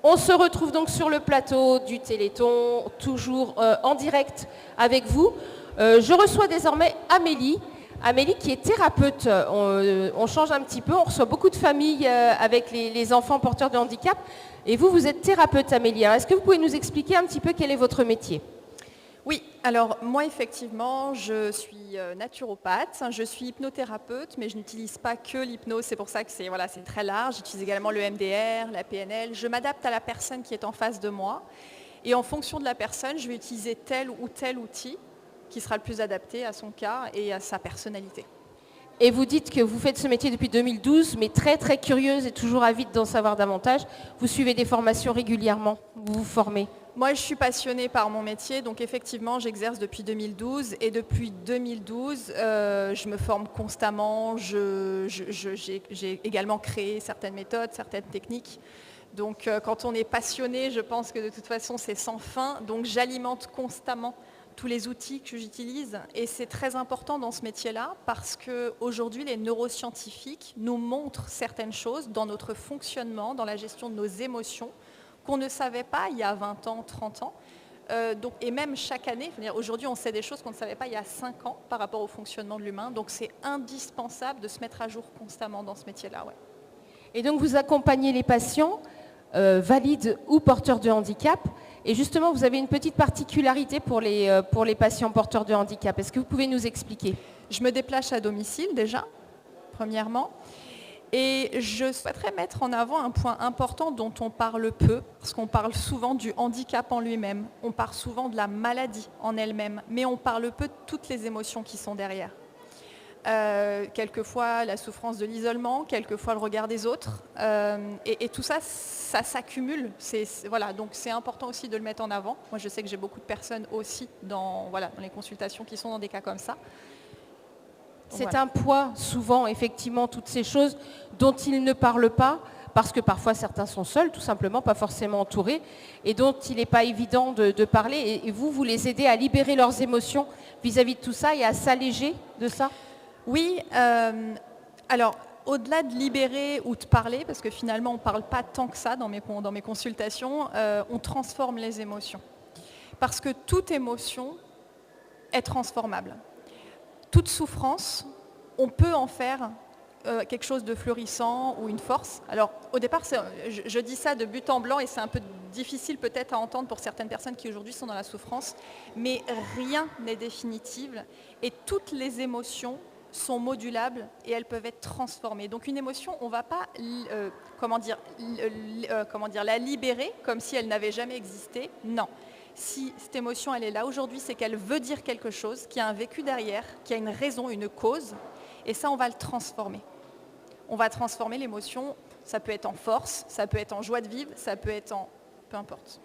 On se retrouve donc sur le plateau du Téléthon, toujours en direct avec vous. Je reçois désormais Amélie. Amélie qui est thérapeute. On change un petit peu, on reçoit beaucoup de familles avec les enfants porteurs de handicap. Et vous, vous êtes thérapeute, Amélie. Alors, est-ce que vous pouvez nous expliquer un petit peu quel est votre métier ? Oui, alors moi effectivement, je suis naturopathe, je suis hypnothérapeute, mais je n'utilise pas que l'hypnose, c'est pour ça que c'est très large. J'utilise également le MDR, la PNL, je m'adapte à la personne qui est en face de moi et en fonction de la personne, je vais utiliser tel ou tel outil qui sera le plus adapté à son cas et à sa personnalité. Et vous dites que vous faites ce métier depuis 2012, mais très très curieuse et toujours avide d'en savoir davantage. Vous suivez des formations régulièrement, vous vous formez ? Moi, je suis passionnée par mon métier, donc effectivement, j'exerce depuis 2012 et depuis 2012, je me forme constamment. J'ai également créé certaines méthodes, certaines techniques. Donc, quand on est passionné, je pense que de toute façon, c'est sans fin. Donc, j'alimente constamment tous les outils que j'utilise et c'est très important dans ce métier-là parce qu'aujourd'hui, les neuroscientifiques nous montrent certaines choses dans notre fonctionnement, dans la gestion de nos émotions, qu'on ne savait pas il y a 20 ans, 30 ans. Et même chaque année, aujourd'hui on sait des choses qu'on ne savait pas il y a 5 ans par rapport au fonctionnement de l'humain. Donc c'est indispensable de se mettre à jour constamment dans ce métier-là. Ouais. Et donc vous accompagnez les patients valides ou porteurs de handicap. Et justement, vous avez une petite particularité pour les patients porteurs de handicap. Est-ce que vous pouvez nous expliquer ? Je me déplace à domicile déjà, premièrement. Et je souhaiterais mettre en avant un point important dont on parle peu, parce qu'on parle souvent du handicap en lui-même, on parle souvent de la maladie en elle-même, mais on parle peu de toutes les émotions qui sont derrière. Quelquefois la souffrance de l'isolement, quelquefois le regard des autres, et tout ça, ça s'accumule. Donc c'est important aussi de le mettre en avant. Moi je sais que j'ai beaucoup de personnes aussi dans les consultations qui sont dans des cas comme ça. C'est un poids, souvent, effectivement, toutes ces choses dont ils ne parlent pas, parce que parfois certains sont seuls, tout simplement, pas forcément entourés, et dont il n'est pas évident de parler. Et vous les aidez à libérer leurs émotions vis-à-vis de tout ça et à s'alléger de ça ? Oui, alors au-delà de libérer ou de parler, parce que finalement on ne parle pas tant que ça dans mes consultations, on transforme les émotions. Parce que toute émotion est transformable. Toute souffrance, on peut en faire quelque chose de florissant ou une force. Alors au départ, je dis ça de but en blanc et c'est un peu difficile peut-être à entendre pour certaines personnes qui aujourd'hui sont dans la souffrance, mais rien n'est définitif et toutes les émotions sont modulables et elles peuvent être transformées. Donc une émotion, on ne va pas la libérer comme si elle n'avait jamais existé. Non. Si cette émotion elle est là aujourd'hui, c'est qu'elle veut dire quelque chose, qu'il y a un vécu derrière, qu'il y a une raison, une cause, et ça on va le transformer. On va transformer l'émotion, ça peut être en force, ça peut être en joie de vivre, ça peut être en... peu importe.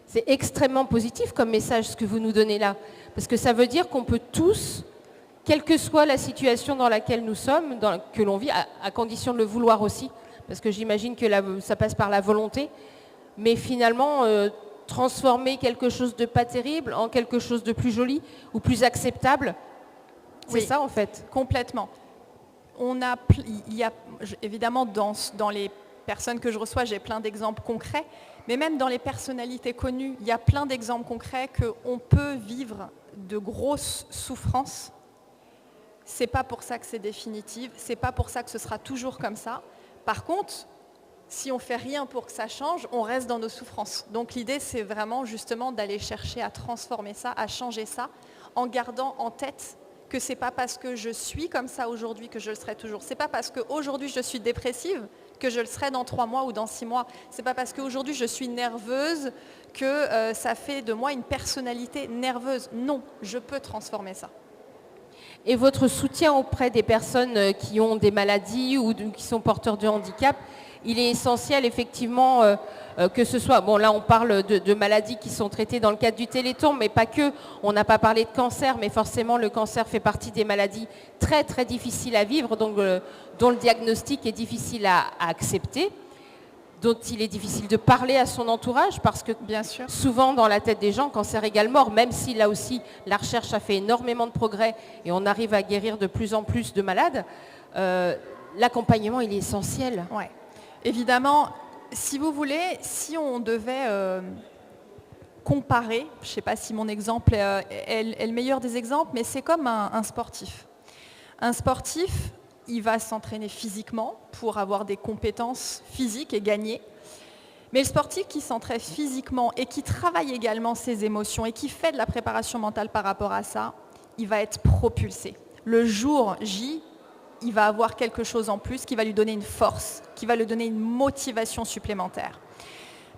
C'est extrêmement positif comme message ce que vous nous donnez là, parce que ça veut dire qu'on peut tous, quelle que soit la situation dans laquelle nous sommes, que l'on vit, à condition de le vouloir aussi, parce que j'imagine que ça passe par la volonté, mais finalement... transformer quelque chose de pas terrible en quelque chose de plus joli ou plus acceptable. C'est ça en fait. Complètement. Évidemment dans les personnes que je reçois, j'ai plein d'exemples concrets, mais même dans les personnalités connues, il y a plein d'exemples concrets qu'on peut vivre de grosses souffrances. C'est pas pour ça que c'est définitif, c'est pas pour ça que ce sera toujours comme ça. Par contre, si on ne fait rien pour que ça change, on reste dans nos souffrances. Donc l'idée, c'est vraiment justement d'aller chercher à transformer ça, à changer ça, en gardant en tête que ce n'est pas parce que je suis comme ça aujourd'hui que je le serai toujours. Ce n'est pas parce qu'aujourd'hui je suis dépressive que je le serai dans 3 mois ou dans 6 mois. Ce n'est pas parce qu'aujourd'hui je suis nerveuse que ça fait de moi une personnalité nerveuse. Non, je peux transformer ça. Et votre soutien auprès des personnes qui ont des maladies ou qui sont porteurs de handicap, il est essentiel effectivement que ce soit, bon là on parle de maladies qui sont traitées dans le cadre du Téléthon, mais pas que, on n'a pas parlé de cancer, mais forcément le cancer fait partie des maladies très très difficiles à vivre, donc, dont le diagnostic est difficile à accepter, dont il est difficile de parler à son entourage, parce que bien sûr, souvent dans la tête des gens, cancer égale mort, même si là aussi la recherche a fait énormément de progrès et on arrive à guérir de plus en plus de malades, l'accompagnement il est essentiel. Ouais. Évidemment, Si vous voulez, si on devait comparer, je ne sais pas si mon exemple est le meilleur des exemples, mais c'est comme un sportif. Un sportif, il va s'entraîner physiquement pour avoir des compétences physiques et gagner. Mais le sportif qui s'entraîne physiquement et qui travaille également ses émotions et qui fait de la préparation mentale par rapport à ça, il va être propulsé. Le jour J, il va avoir quelque chose en plus qui va lui donner une force, qui va lui donner une motivation supplémentaire.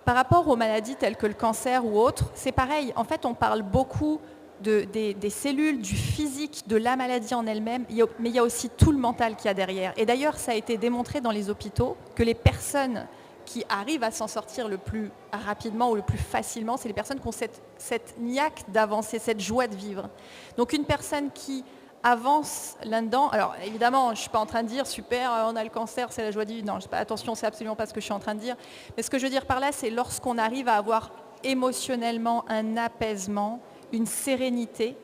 Par rapport aux maladies telles que le cancer ou autres, c'est pareil. En fait, on parle beaucoup des cellules, du physique, de la maladie en elle-même, mais il y a aussi tout le mental qu'il y a derrière. Et d'ailleurs, ça a été démontré dans les hôpitaux que les personnes qui arrivent à s'en sortir le plus rapidement ou le plus facilement, c'est les personnes qui ont cette niaque d'avancer, cette joie de vivre. Donc une personne qui avance là-dedans, alors évidemment, je ne suis pas en train de dire super, on a le cancer, c'est la joie de vivre. Non, attention, c'est absolument pas ce que je suis en train de dire. Mais ce que je veux dire par là, c'est lorsqu'on arrive à avoir émotionnellement un apaisement, une sérénité,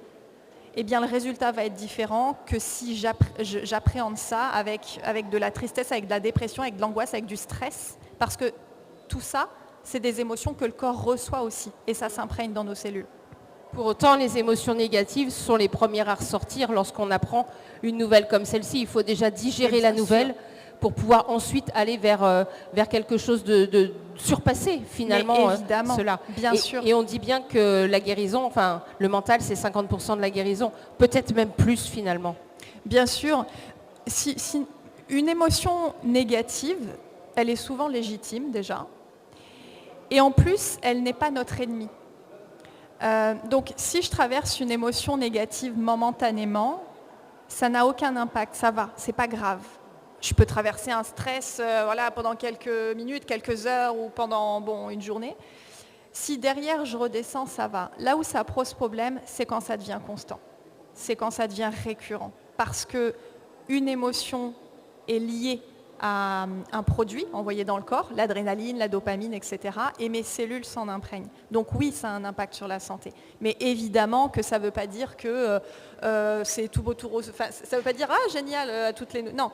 eh bien le résultat va être différent que si j'appréhende ça avec de la tristesse, avec de la dépression, avec de l'angoisse, avec du stress. Parce que tout ça, c'est des émotions que le corps reçoit aussi. Et ça s'imprègne dans nos cellules. Pour autant, les émotions négatives sont les premières à ressortir lorsqu'on apprend une nouvelle comme celle-ci. Il faut déjà digérer la nouvelle pour pouvoir ensuite aller vers quelque chose de surpasser finalement cela. Bien sûr. Et on dit bien que la guérison, enfin le mental, c'est 50% de la guérison, peut-être même plus finalement. Bien sûr. Si une émotion négative, elle est souvent légitime déjà. Et en plus, elle n'est pas notre ennemi. Donc si je traverse une émotion négative momentanément, ça n'a aucun impact, ça va, c'est pas grave. Je peux traverser un stress pendant quelques minutes, quelques heures ou pendant une journée. Si derrière je redescends, ça va. Là où ça pose problème, c'est quand ça devient constant. C'est quand ça devient récurrent. Parce qu'une émotion est liée à un produit envoyé dans le corps, l'adrénaline, la dopamine, etc. Et mes cellules s'en imprègnent. Donc oui, ça a un impact sur la santé. Mais évidemment que ça ne veut pas dire que c'est tout beau, tout rose. Enfin, ça ne veut pas dire « Ah, génial, à toutes les... » Non,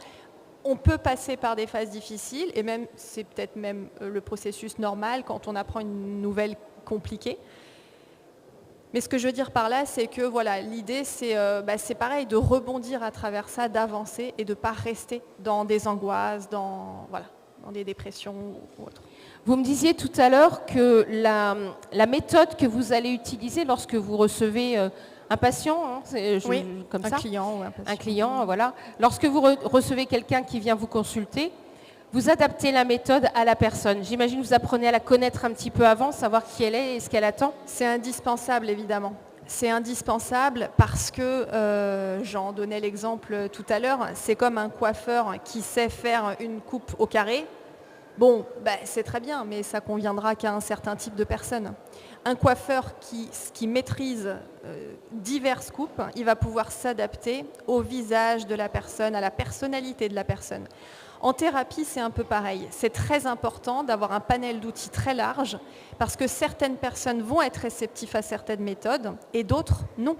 on peut passer par des phases difficiles, et même c'est peut-être même le processus normal quand on apprend une nouvelle compliquée. Mais ce que je veux dire par là, c'est que voilà, l'idée, c'est pareil, de rebondir à travers ça, d'avancer et de ne pas rester dans des angoisses, dans des dépressions ou autre. Vous me disiez tout à l'heure que la méthode que vous allez utiliser lorsque vous recevez un patient, comme ça, client ou un patient. Un client, voilà. Lorsque vous recevez quelqu'un qui vient vous consulter, vous adaptez la méthode à la personne. J'imagine que vous apprenez à la connaître un petit peu avant, savoir qui elle est et ce qu'elle attend. C'est indispensable, évidemment. C'est indispensable parce que, j'en donnais l'exemple tout à l'heure, c'est comme un coiffeur qui sait faire une coupe au carré. Bon, c'est très bien, mais ça conviendra qu'à un certain type de personne. Un coiffeur qui maîtrise diverses coupes, il va pouvoir s'adapter au visage de la personne, à la personnalité de la personne. En thérapie, c'est un peu pareil. C'est très important d'avoir un panel d'outils très large parce que certaines personnes vont être réceptives à certaines méthodes et d'autres non.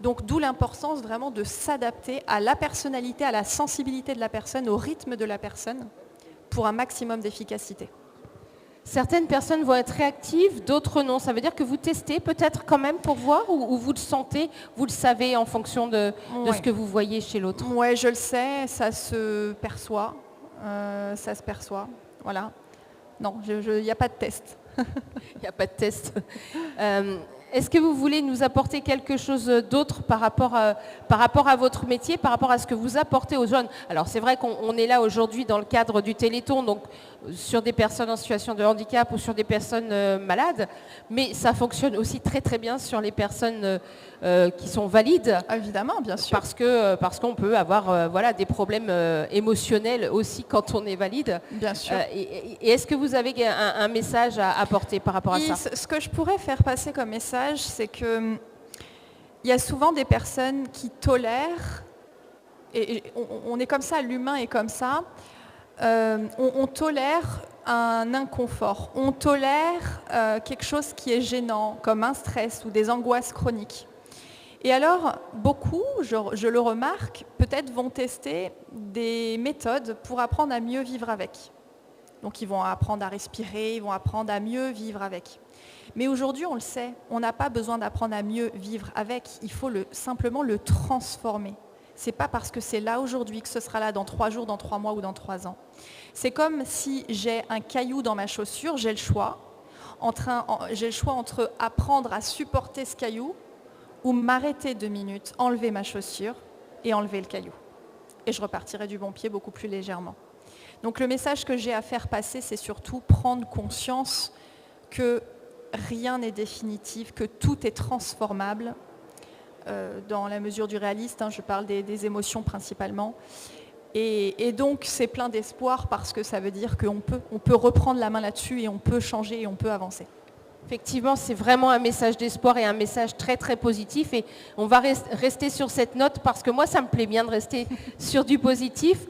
Donc d'où l'importance vraiment de s'adapter à la personnalité, à la sensibilité de la personne, au rythme de la personne pour un maximum d'efficacité. Certaines personnes vont être réactives, d'autres non. Ça veut dire que vous testez peut-être quand même pour voir ou vous le sentez, vous le savez en fonction de ce que vous voyez chez l'autre. Oui, je le sais, ça se perçoit. Voilà. Non, il n'y a pas de test. Il n'y a pas de test. Est-ce que vous voulez nous apporter quelque chose d'autre par rapport à votre métier, par rapport à ce que vous apportez aux jeunes? Alors c'est vrai qu'on est là aujourd'hui dans le cadre du Téléthon, donc sur des personnes en situation de handicap ou sur des personnes malades, mais ça fonctionne aussi très très bien sur les personnes qui sont valides. Évidemment, bien sûr. Parce qu'on peut avoir des problèmes émotionnels aussi quand on est valide. Bien sûr. Et est-ce que vous avez un message à apporter par rapport à ça? Ce que je pourrais faire passer comme message, c'est qu'il y a souvent des personnes qui tolèrent, et on est comme ça, l'humain est comme ça, on tolère un inconfort, on tolère quelque chose qui est gênant, comme un stress ou des angoisses chroniques. Et alors, beaucoup, je le remarque, peut-être vont tester des méthodes pour apprendre à mieux vivre avec. Donc ils vont apprendre à respirer, ils vont apprendre à mieux vivre avec. Mais aujourd'hui, on le sait, on n'a pas besoin d'apprendre à mieux vivre avec, il faut simplement le transformer. Ce n'est pas parce que c'est là aujourd'hui que ce sera là dans 3 jours, dans 3 mois ou dans 3 ans. C'est comme si j'ai un caillou dans ma chaussure, j'ai le choix entre apprendre à supporter ce caillou ou m'arrêter 2 minutes, enlever ma chaussure et enlever le caillou. Et je repartirai du bon pied beaucoup plus légèrement. Donc le message que j'ai à faire passer, c'est surtout prendre conscience que rien n'est définitif, que tout est transformable. Dans la mesure du réaliste, je parle des émotions principalement. Et donc c'est plein d'espoir parce que ça veut dire qu'on peut reprendre la main là-dessus et on peut changer et on peut avancer. Effectivement, c'est vraiment un message d'espoir et un message très très positif. Et on va rester sur cette note parce que moi, ça me plaît bien de rester sur du positif.